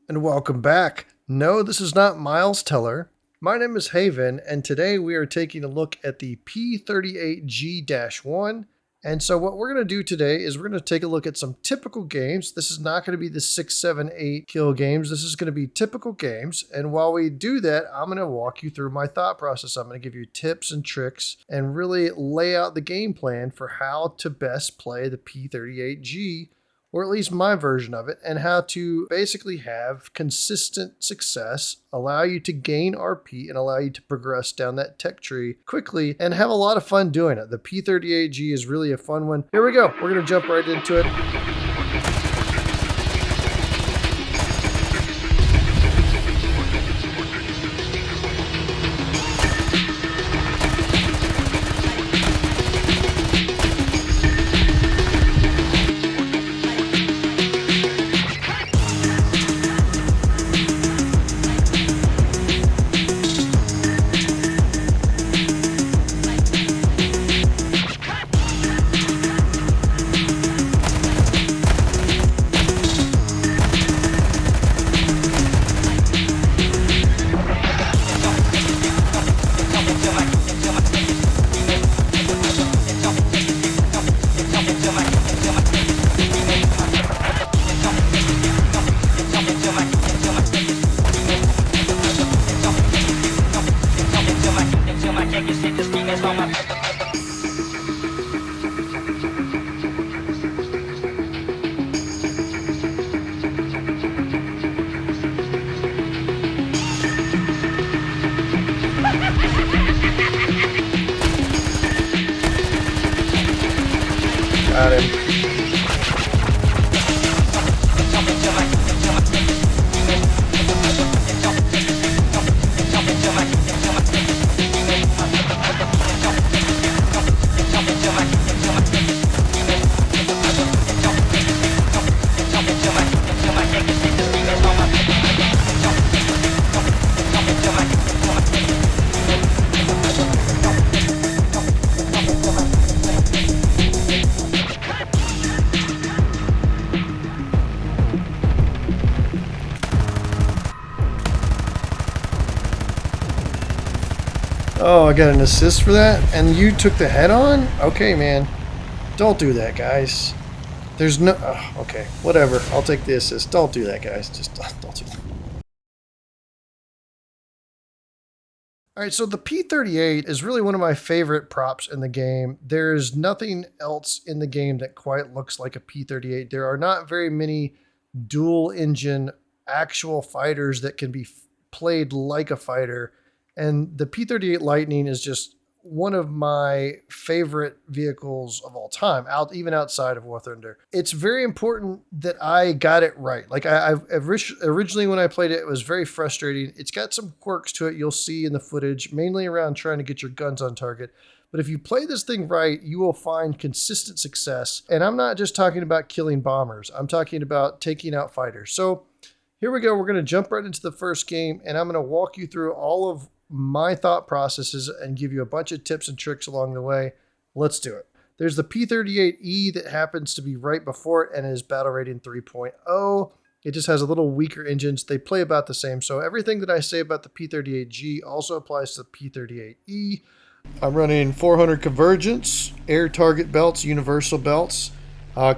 And welcome back. No, this is not Miles Teller. My name is Haven, and today we are taking a look at the P-38G-1. And so what we're going to do today is we're going to take a look at some typical games. This is not going to be the 6, 7, 8 kill games. This is going to be typical games. And while we do that, I'm going to walk you through my thought process. I'm going to give you tips and tricks and really lay out the game plan for how to best play the P-38G, or at least my version of it, and how to basically have consistent success, allow you to gain RP, and allow you to progress down that tech tree quickly and have a lot of fun doing it. The P-38G is really a fun one. Here we go. We're going to jump right into it. Got him. Oh, I got an assist for that? And you took the head on? Okay, man. Don't do that, guys. There's no... Oh, okay, whatever. I'll take the assist. Don't do that, guys. Just don't do that. Alright, so the P-38 is really one of my favorite props in the game. There's nothing else in the game that quite looks like a P-38. There are not very many dual-engine actual fighters that can be played like a fighter. And the P-38 Lightning is just one of my favorite vehicles of all time, even outside of War Thunder. It's very important that I got it right. Like originally when I played it, it was very frustrating. It's got some quirks to it you'll see in the footage, mainly around trying to get your guns on target. But if you play this thing right, you will find consistent success. And I'm not just talking about killing bombers. I'm talking about taking out fighters. So here we go. We're going to jump right into the first game, and I'm going to walk you through all of my thought processes and give you a bunch of tips and tricks along the way. Let's do it. There's the P-38E that happens to be right before it and is battle rating 3.0. It just has a little weaker engines. They play about the same. So everything that I say about the P-38G also applies to the P-38E. I'm running 400 convergence, air target belts, universal belts.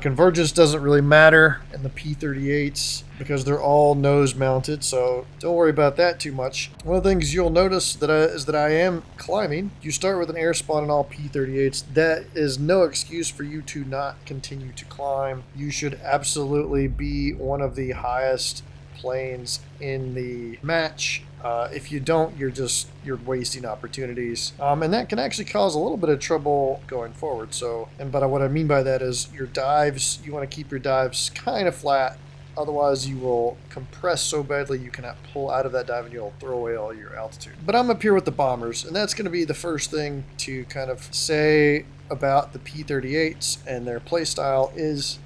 Convergence doesn't really matter in the P-38s because they're all nose mounted, so don't worry about that too much. One of the things you'll notice is that I am climbing. You start with an air spawn in all P-38s. That is no excuse for you to not continue to climb. You should absolutely be one of the highest planes in the match. If you don't, you're wasting opportunities, and that can actually cause a little bit of trouble going forward. But what I mean by that is your dives. You want to keep your dives kind of flat, otherwise you will compress so badly you cannot pull out of that dive and you'll throw away all your altitude. But I'm up here with the bombers, and that's going to be the first thing to kind of say about the P-38s and their playstyle is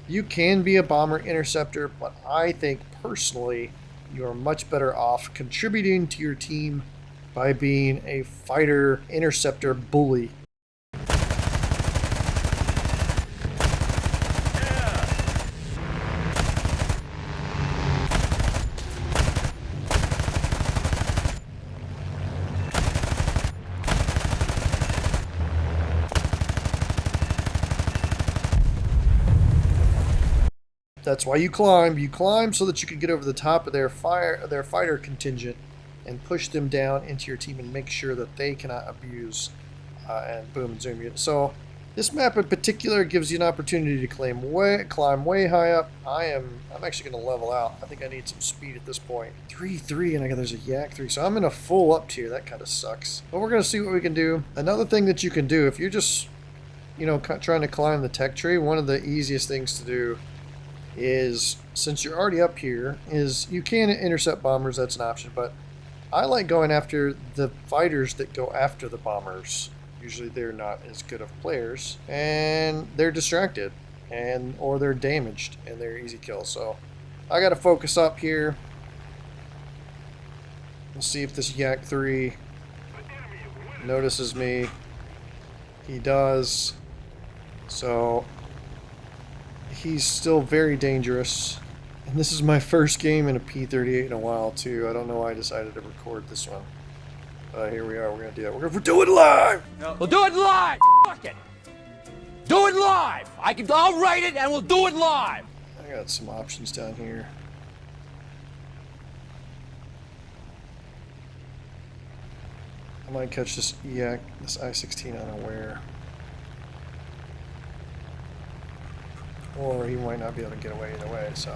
you can be a bomber interceptor, but I think personally you are much better off contributing to your team by being a fighter interceptor bully. That's why you climb. You climb so that you can get over the top of their fighter contingent and push them down into your team and make sure that they cannot abuse and boom and zoom you. So this map in particular gives you an opportunity to climb way high up. I'm actually going to level out. I think I need some speed at this point. 3-3 and there's a Yak 3, so I'm in a full up tier. That kind of sucks. But we're going to see what we can do. Another thing that you can do if you're just, you know, trying to climb the tech tree, one of the easiest things to do is, since you're already up here, is you can intercept bombers. That's an option, but I like going after the fighters that go after the bombers. Usually they're not as good of players and they're distracted or they're damaged and they're easy kills. So I got to focus up here. We'll see if this Yak 3 notices me. He does. So he's still very dangerous. And this is my first game in a P-38 in a while too. I don't know why I decided to record this one. Here we are. We're going to do that. We're going to do it live! No. We'll do it live! Fuck it! Do it live! I'll write it and we'll do it live! I got some options down here. I might catch this Yak, this I-16 unaware. Or he might not be able to get away either way, so.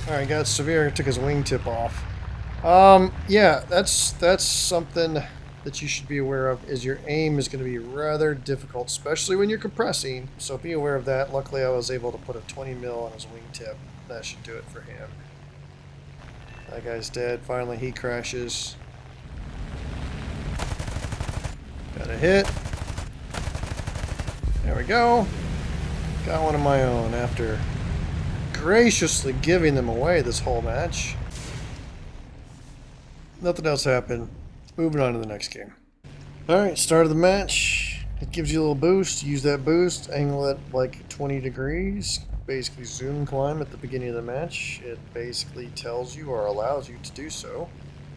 Alright, got severe, took his wingtip off. Yeah, that's something that you should be aware of, is your aim is going to be rather difficult, especially when you're compressing, so be aware of that. Luckily I was able to put a 20 mil on his wingtip. That should do it for him. That guy's dead. Finally he crashes. Got a hit. There we go. Got one of my own after graciously giving them away this whole match. Nothing else happened. Moving on to the next game. Alright, start of the match. It gives you a little boost. Use that boost. Angle it like 20 degrees. Basically zoom climb at the beginning of the match. It basically tells you or allows you to do so.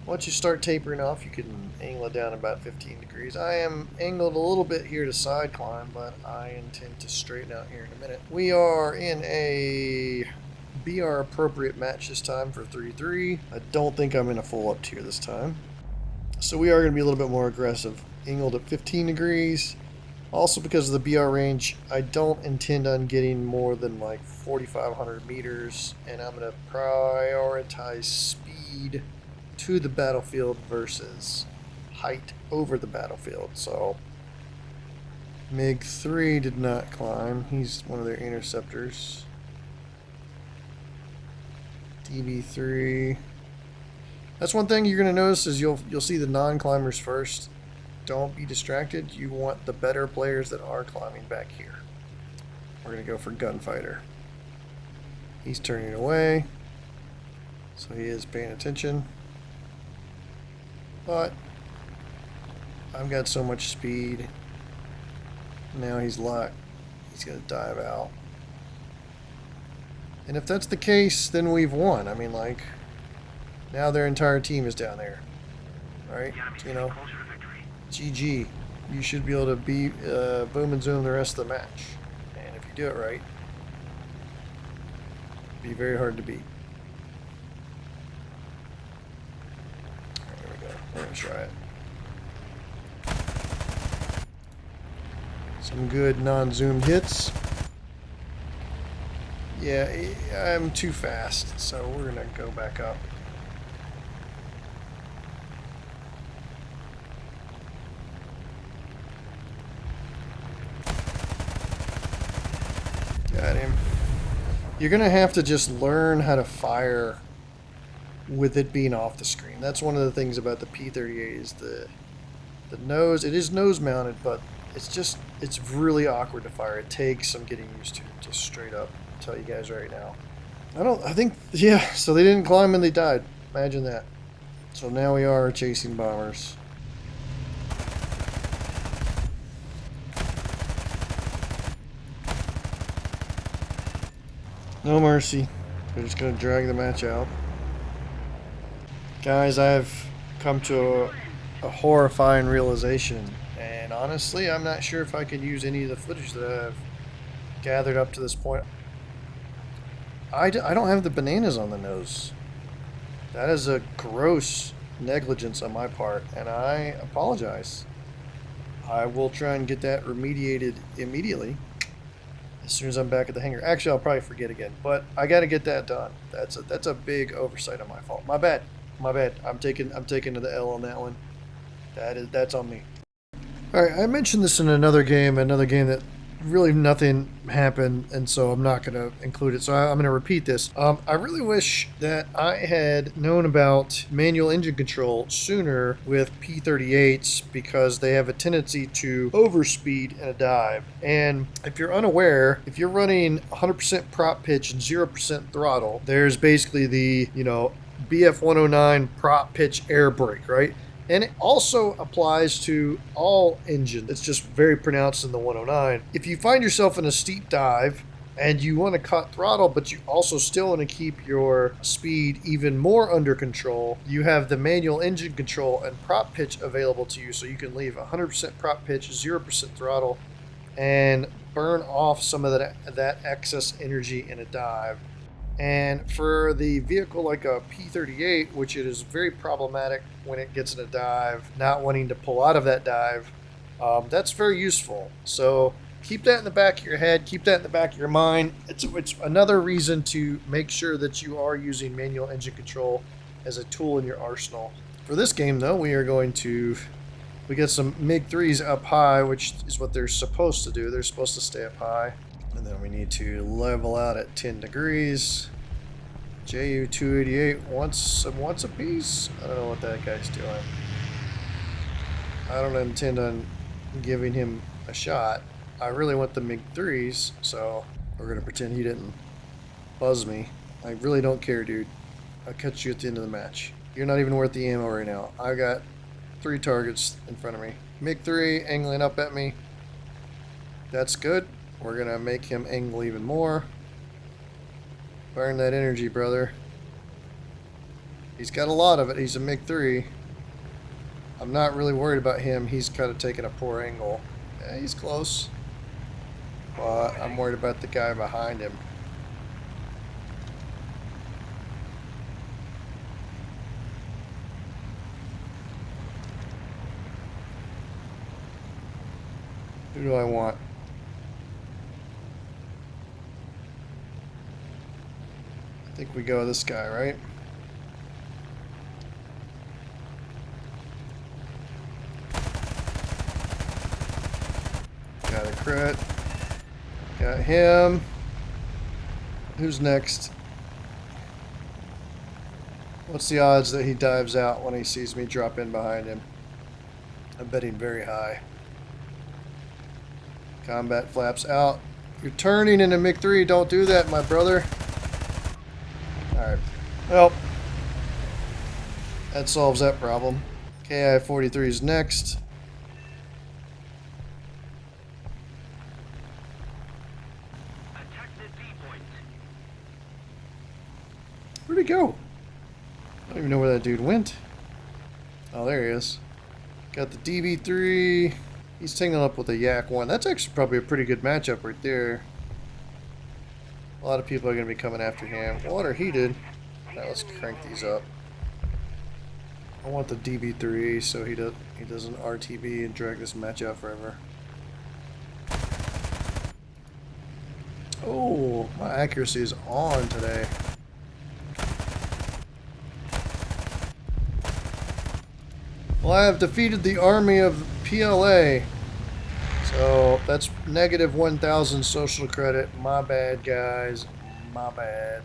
Once you start tapering off, you can angle it down about 15 degrees. I am angled a little bit here to side climb, but I intend to straighten out here in a minute. We are in a BR appropriate match this time for 3-3. I don't think I'm in a full up tier this time. So we are going to be a little bit more aggressive. Angled at 15 degrees. Also because of the BR range, I don't intend on getting more than like 4,500 meters, and I'm going to prioritize speed to the battlefield versus height over the battlefield. So MiG-3 did not climb. He's one of their interceptors. DB3. That's one thing you're going to notice is you'll see the non-climbers first. Don't be distracted. You want the better players that are climbing back here. We're going to go for gunfighter. He's turning away, so he is paying attention. But I've got so much speed. Now he's locked. He's going to dive out. And if that's the case, then we've won. I mean, like, now their entire team is down there. Alright? You know, GG. You should be able to beat boom and zoom the rest of the match. And if you do it right, it'll be very hard to beat. We're going to try it. Some good non-zoomed hits. Yeah, I'm too fast, so we're going to go back up. Got him. You're going to have to just learn how to fire with it being off the screen. That's one of the things about the P-38 is the nose. It is nose mounted, but it's really awkward to fire. It takes some getting used to. Just straight up tell you guys right now. I think yeah, so they didn't climb and they died. Imagine that. So now we are chasing bombers. No mercy. They're just gonna drag the match out. Guys, I've come to a horrifying realization, and honestly, I'm not sure if I can use any of the footage that I've gathered up to this point. I don't have the bananas on the nose. That is a gross negligence on my part, and I apologize. I will try and get that remediated immediately as soon as I'm back at the hangar. Actually, I'll probably forget again, but I got to get that done. That's a big oversight on my fault. My bad. My bad. I'm taking to the L on that one. That's on me. All right, I mentioned this in another game that really nothing happened, and so I'm not going to include it. So I'm going to repeat this. I really wish that I had known about manual engine control sooner with P-38s, because they have a tendency to overspeed in a dive. And if you're unaware, if you're running 100% prop pitch and 0% throttle, there's basically the, BF 109 prop pitch air brake, right? And it also applies to all engines. It's just very pronounced in the 109. If you find yourself in a steep dive and you want to cut throttle, but you also still want to keep your speed even more under control, you have the manual engine control and prop pitch available to you, so you can leave 100% prop pitch, 0% throttle, and burn off some of that excess energy in a dive. And for the vehicle like a P-38, which it is very problematic when it gets in a dive, not wanting to pull out of that dive, that's very useful. So keep that in the back of your head, keep that in the back of your mind. It's another reason to make sure that you are using manual engine control as a tool in your arsenal. For this game, though, we get some MiG-3s up high, which is what they're supposed to do. They're supposed to stay up high. And then we need to level out at 10 degrees. JU-288 wants a piece. I don't know what that guy's doing. I don't intend on giving him a shot. I really want the MiG-3s, so we're going to pretend he didn't buzz me. I really don't care, dude. I'll catch you at the end of the match. You're not even worth the ammo right now. I got 3 targets in front of me. MiG-3 angling up at me. That's good. We're going to make him angle even more. Burn that energy, brother. He's got a lot of it. He's a MiG-3. I'm not really worried about him. He's kind of taking a poor angle. Yeah, he's close. But I'm worried about the guy behind him. Who do I want? I think we go with this guy, right? Got a crit. Got him. Who's next? What's the odds that he dives out when he sees me drop in behind him? I'm betting very high. Combat flaps out. You're turning into MiG-3. Don't do that, my brother. Alright. Well, that solves that problem. KI-43 is next. Where'd he go? I don't even know where that dude went. Oh, there he is. Got the DB3. He's tingling up with a Yak-1. That's actually probably a pretty good matchup right there. A lot of people are going to be coming after him. Water heated. Now let's crank these up. I want the DB3 so he doesn't RTB and drag this match out forever. Oh, my accuracy is on today. Well, I have defeated the army of PLA. So that's negative 1,000 social credit. My bad, guys. My bad.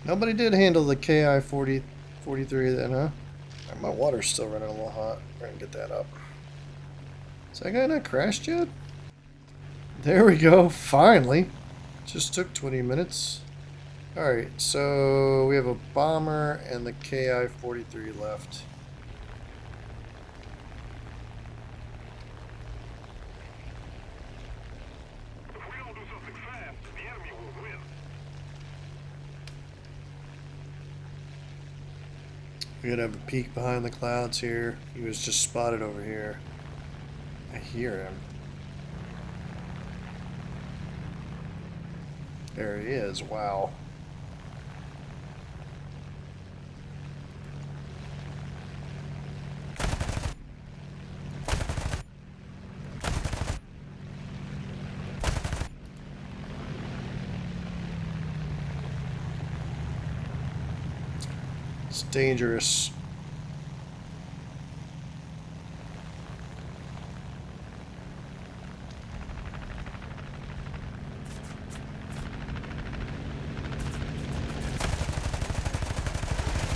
Nobody did handle the KI-43 then, huh? My water's still running a little hot. We're gonna get that up. Is that guy not crashed yet? There we go. Finally. Just took 20 minutes. Alright, so we have a bomber and the KI-43 left. We're gonna have a peek behind the clouds here. He was just spotted over here. I hear him. There he is. Wow. It's dangerous.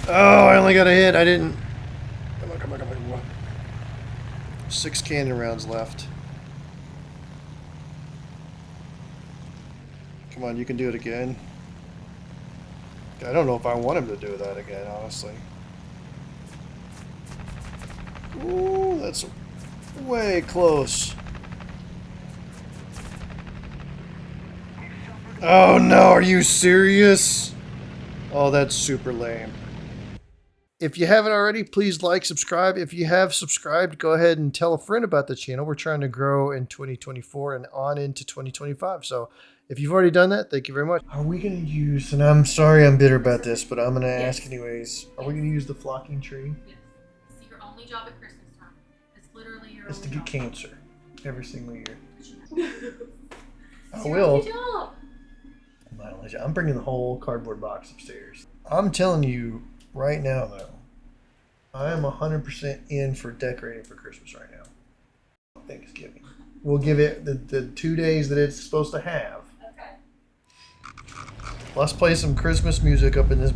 Oh, I only got a hit. I didn't. Come on, come on, come on. 6 cannon rounds left. Come on, you can do it again. I don't know if I want him to do that again, honestly. Ooh, that's way close. Oh no, are you serious? Oh, that's super lame. If you haven't already, please like, subscribe. If you have subscribed, go ahead and tell a friend about the channel. We're trying to grow in 2024 and on into 2025. So if you've already done that, thank you very much. Are we going to use, and I'm sorry I'm bitter about this, but I'm going to ask anyways, are we going to use the flocking tree? Yes. It's your only job at Christmas time. It's literally your It's to only get job. cancer every single year. I It's your will. only job. I'm bringing the whole cardboard box upstairs. I'm telling you right now, though, I am 100% in for decorating for Christmas right now. Thanksgiving. We'll give it the 2 days that it's supposed to have. Okay. Let's play some Christmas music up in this